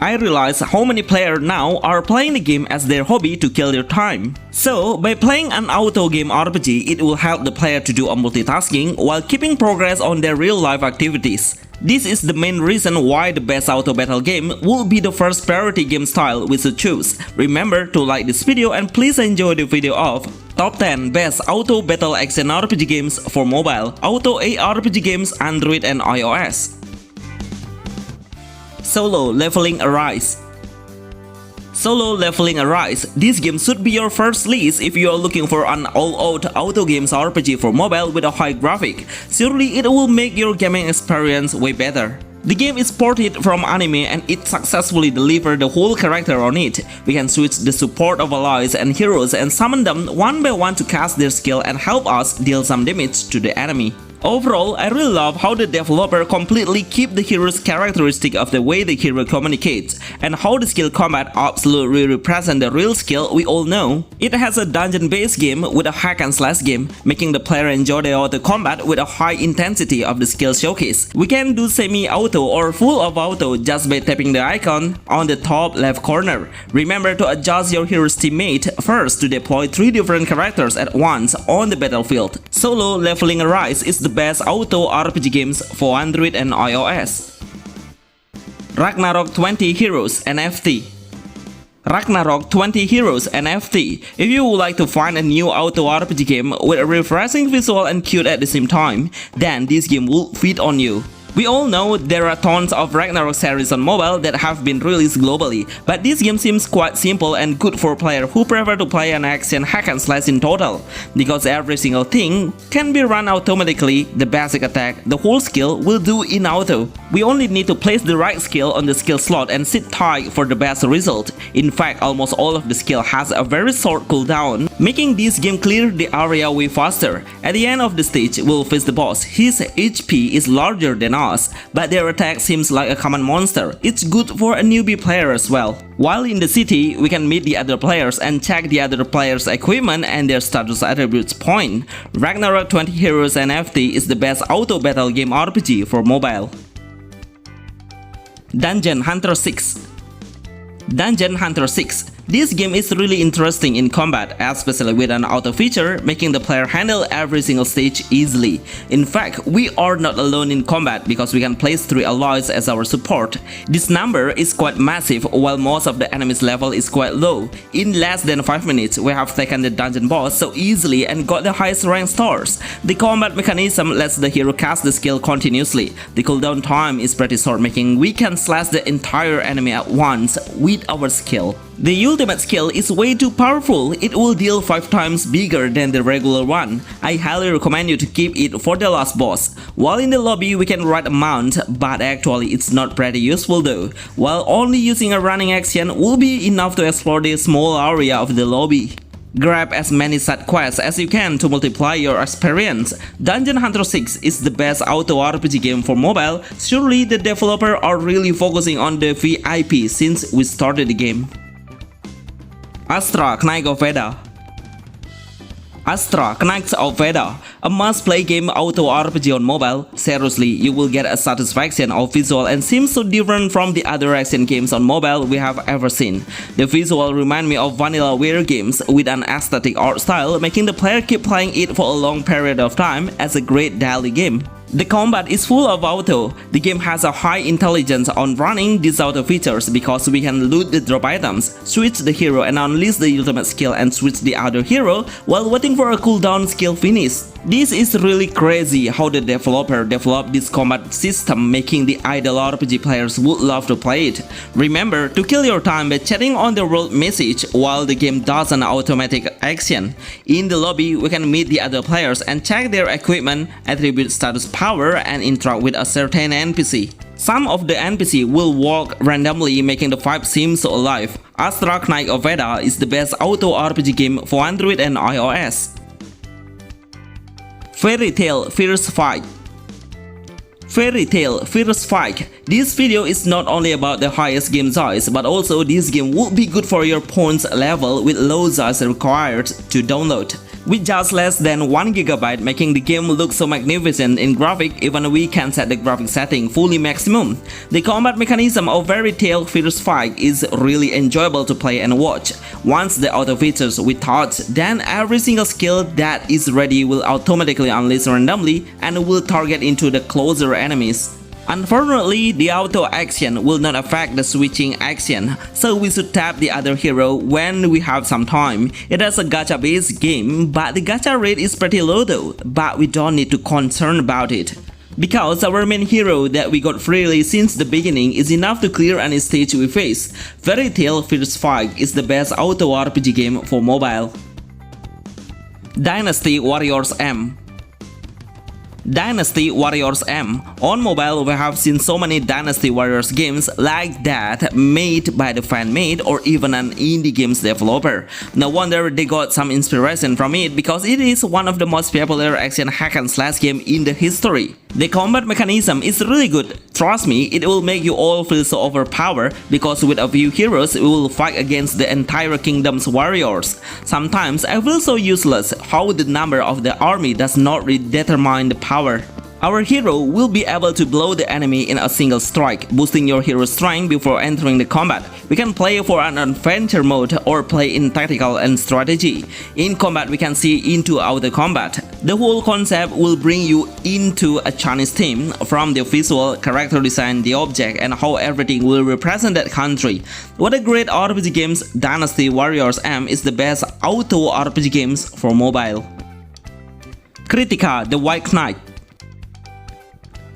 I realized how many players now are playing the game as their hobby to kill their time. So, by playing an auto game RPG, it will help the player to do a multitasking while keeping progress on their real-life activities. This is the main reason why the best auto battle game will be the first priority game style we should choose. Remember to like this video and please enjoy the video of Top 10 Best Auto Battle Action RPG Games for Mobile, Auto ARPG Games, Android and iOS. Solo Leveling Arise. Solo Leveling Arise. This game should be your first list if you are looking for an all-out auto games RPG for mobile with a high graphic. Surely it will make your gaming experience way better. The game is ported from anime and it successfully delivered the whole character on it. We can switch the support of allies and heroes and summon them one by one to cast their skill and help us deal some damage to the enemy. Overall, I really love how the developer completely keep the hero's characteristic of the way the hero communicates, and how the skill combat absolutely represent the real skill we all know. It has a dungeon-based game with a hack and slash game, making the player enjoy the auto combat with a high intensity of the skill showcase. We can do semi-auto or full of auto just by tapping the icon on the top left corner. Remember to adjust your hero's teammate first to deploy 3 different characters at once on the battlefield. Solo Leveling Arise is the best auto RPG games for Android and iOS. Ragnarok 20 Heroes NFT. Ragnarok 20 Heroes NFT. If you would like to find a new auto RPG game with a refreshing visual and cute at the same time, then this game will fit on you. We all know there are tons of Ragnarok series on mobile that have been released globally, but this game seems quite simple and good for players who prefer to play an action hack and slash in total. Because every single thing can be run automatically, the basic attack, the whole skill will do in auto. We only need to place the right skill on the skill slot and sit tight for the best result. In fact, almost all of the skill has a very short cooldown, making this game clear the area way faster. At the end of the stage, we'll face the boss. His HP is larger than us, but their attack seems like a common monster. It's good for a newbie player as well. While in the city, we can meet the other players and check the other players' equipment and their status attributes point. Ragnarok 20 Heroes NFT is the best auto battle game RPG for mobile. Dungeon Hunter 6. Dungeon Hunter 6. This game is really interesting in combat, especially with an auto feature, making the player handle every single stage easily. In fact, we are not alone in combat because we can place 3 allies as our support. This number is quite massive while most of the enemies level is quite low. In less than 5 minutes, we have taken the dungeon boss so easily and got the highest rank stars. The combat mechanism lets the hero cast the skill continuously. The cooldown time is pretty short, making we can slash the entire enemy at once with our skill. The ultimate skill is way too powerful. It will deal 5 times bigger than the regular one. I highly recommend you to keep it for the last boss. While in the lobby we can ride a mount, but actually it's not pretty useful though. While only using a running action will be enough to explore the small area of the lobby. Grab as many side quests as you can to multiply your experience. Dungeon Hunter 6 is the best auto RPG game for mobile. Surely the developer are really focusing on the VIP since we started the game. Astra Knights of Veda. Astra Knights of Veda, a must-play game auto RPG on mobile. Seriously, you will get a satisfaction of visual and seems so different from the other action games on mobile we have ever seen. The visual remind me of vanilla-ware games with an aesthetic art style, making the player keep playing it for a long period of time as a great daily game. The combat is full of auto. The game has a high intelligence on running these auto features because we can loot the drop items, switch the hero and unleash the ultimate skill and switch the other hero while waiting for a cooldown skill finish. This is really crazy how the developer developed this combat system, making the idle RPG players would love to play it. Remember to kill your time by chatting on the world message while the game does an automatic action. In the lobby, we can meet the other players and check their equipment, attribute status power and interact with a certain NPC. Some of the NPC will walk randomly, making the vibe seem so alive. Astra Knights of Veda is the best auto RPG game for Android and iOS. Fairy Tail Fierce Fight. Fairy Tail Fierce Fight. This video is not only about the highest game size, but also this game will be good for your points level with low size required to download. With just less than 1 GB, making the game look so magnificent in graphic, even we can set the graphic setting fully maximum. The combat mechanism of Fairy Tail Fierce Fight is really enjoyable to play and watch. Once the auto features with thoughts, then every single skill that is ready will automatically unleash randomly and will target into the closer enemies. Unfortunately, the auto action will not affect the switching action, so we should tap the other hero when we have some time. It is a gacha based game, but the gacha rate is pretty low though, but we don't need to concern about it. Because our main hero that we got freely since the beginning is enough to clear any stage we face. Fairy Tail Fierce Fight is the best auto RPG game for mobile. Dynasty Warriors M. Dynasty Warriors M. On mobile, we have seen so many Dynasty Warriors games like that made by the fan-made or even an indie games developer. No wonder they got some inspiration from it because it is one of the most popular action hack and slash game in the history. The combat mechanism is really good. Trust me, it will make you all feel so overpowered because with a few heroes we will fight against the entire kingdom's warriors. Sometimes I feel so useless how the number of the army does not really determine the power. Our hero will be able to blow the enemy in a single strike, boosting your hero's strength before entering the combat. We can play for an adventure mode or play in tactical and strategy. In combat, we can see into auto combat. The whole concept will bring you into a Chinese theme from the visual, character design, the object, and how everything will represent that country. What a great RPG games! Dynasty Warriors M is the best auto RPG games for mobile. Kritika, the White Knik.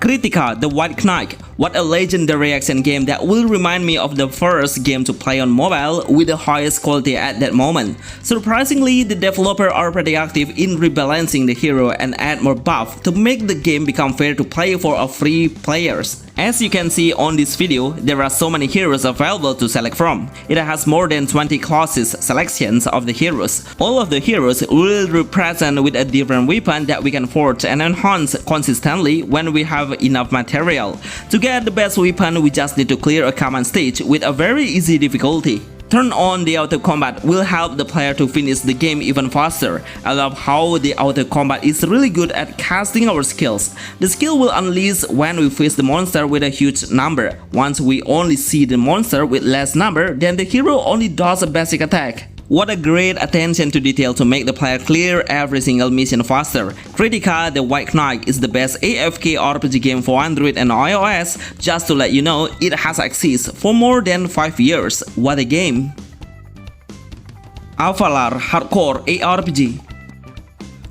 Kritika, the White Knik. What a legendary action game that will remind me of the first game to play on mobile with the highest quality at that moment. Surprisingly, the developer are pretty active in rebalancing the hero and add more buff to make the game become fair to play for free players. As you can see on this video, there are so many heroes available to select from. It has more than 20 classes selections of the heroes. All of the heroes will represent with a different weapon that we can forge and enhance consistently when we have enough material. To get the best weapon, we just need to clear a common stage with a very easy difficulty. Turn on the auto combat will help the player to finish the game even faster. I love how the auto combat is really good at casting our skills. The skill will unleash when we face the monster with a huge number. Once we only see the monster with less number, then the hero only does a basic attack. What a great attention to detail to make the player clear every single mission faster. Kritika, the White Knik is the best AFK RPG game for Android and iOS. Just to let you know, it has existed for more than 5 years. What a game! Alpal Hardcore ARPG.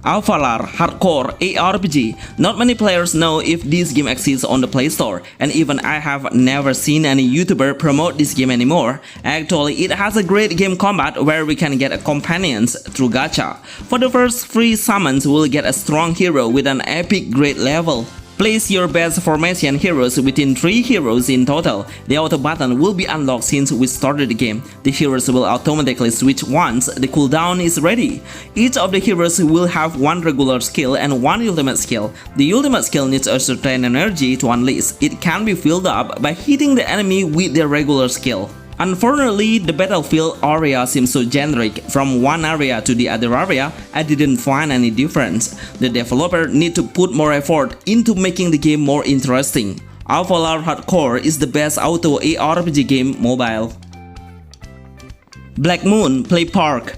Alpal Hardcore ARPG. Not many players know if this game exists on the Play Store, and even I have never seen any YouTuber promote this game anymore. Actually, it has a great game combat where we can get companions through gacha. For the first 3 summons, we'll get a strong hero with an epic great level. Place your best formation heroes within 3 heroes in total. The auto button will be unlocked since we started the game. The heroes will automatically switch once the cooldown is ready. Each of the heroes will have 1 regular skill and 1 ultimate skill. The ultimate skill needs a certain energy to unleash. It can be filled up by hitting the enemy with their regular skill. Unfortunately, the battlefield area seems so generic. From one area to the other area, I didn't find any difference. The developer need to put more effort into making the game more interesting. Alpal Hardcore is the best auto ARPG game mobile. Black Moon Play Park.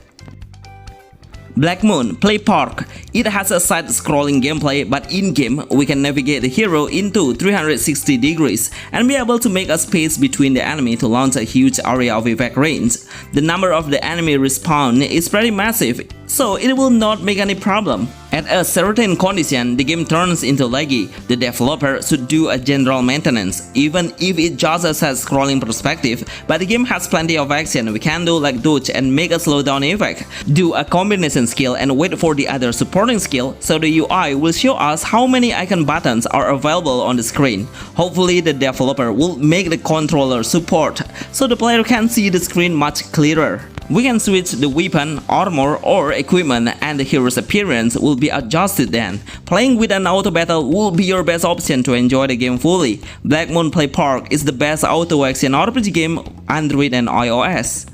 Black Moon Play Park. It has a side-scrolling gameplay, but in-game we can navigate the hero into 360 degrees and be able to make a space between the enemy to launch a huge area of effect range. The number of the enemy respawn is pretty massive, so it will not make any problem. At a certain condition, the game turns into laggy. The developer should do a general maintenance, even if it just has a scrolling perspective, but the game has plenty of action we can do like dodge and make a slowdown effect. Do a combination skill and wait for the other supporting skill, so the UI will show us how many icon buttons are available on the screen. Hopefully the developer will make the controller support, so the player can see the screen much clearer. We can switch the weapon, armor or equipment and the hero's appearance will be adjusted then. Playing with an auto battle will be your best option to enjoy the game fully. Black Moon Play Park is the best auto action RPG game Android and iOS.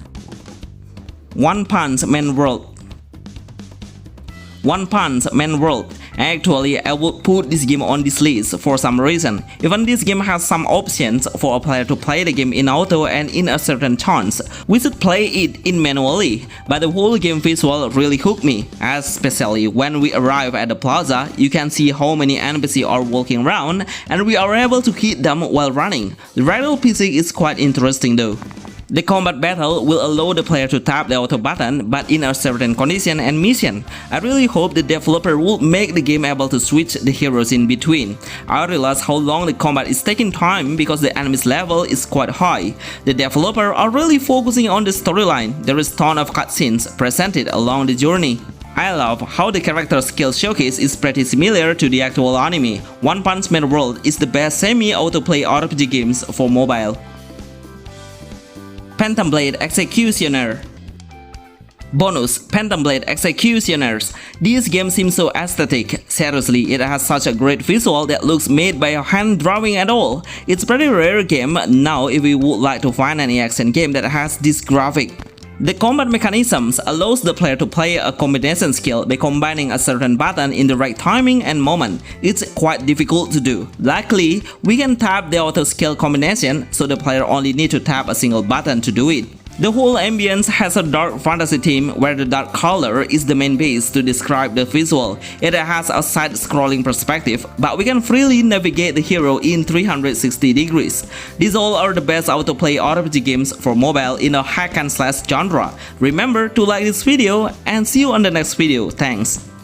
One Punch Man World. One Punch Man World. Actually, I would put this game on this list for some reason. Even this game has some options for a player to play the game in auto and in a certain chance. We should play it in manually, but the whole game visual really hooked me, especially when we arrive at the plaza. You can see how many NPC are walking around and we are able to hit them while running. The rattle physics is quite interesting though. The combat battle will allow the player to tap the auto button, but in a certain condition and mission. I really hope the developer will make the game able to switch the heroes in between. I realize how long the combat is taking time because the enemy's level is quite high. The developer are really focusing on the storyline. There is ton of cutscenes presented along the journey. I love how the character skill showcase is pretty similar to the actual anime. One Punch Man World is the best semi-auto play RPG games for mobile. Panm Executioner. Bonus: Panm Executioners. This game seems so aesthetic. Seriously, it has such a great visual that looks made by a hand drawing at all. It's pretty rare game now if you would like to find any action game that has this graphic. The combat mechanisms allows the player to play a combination skill by combining a certain button in the right timing and moment. It's quite difficult to do. Luckily, we can tap the auto skill combination, so the player only need to tap a single button to do it. The whole ambience has a dark fantasy theme where the dark color is the main base to describe the visual. It has a side-scrolling perspective, but we can freely navigate the hero in 360 degrees. These all are the best auto-play RPG games for mobile in a hack and slash genre. Remember to like this video and see you on the next video. Thanks.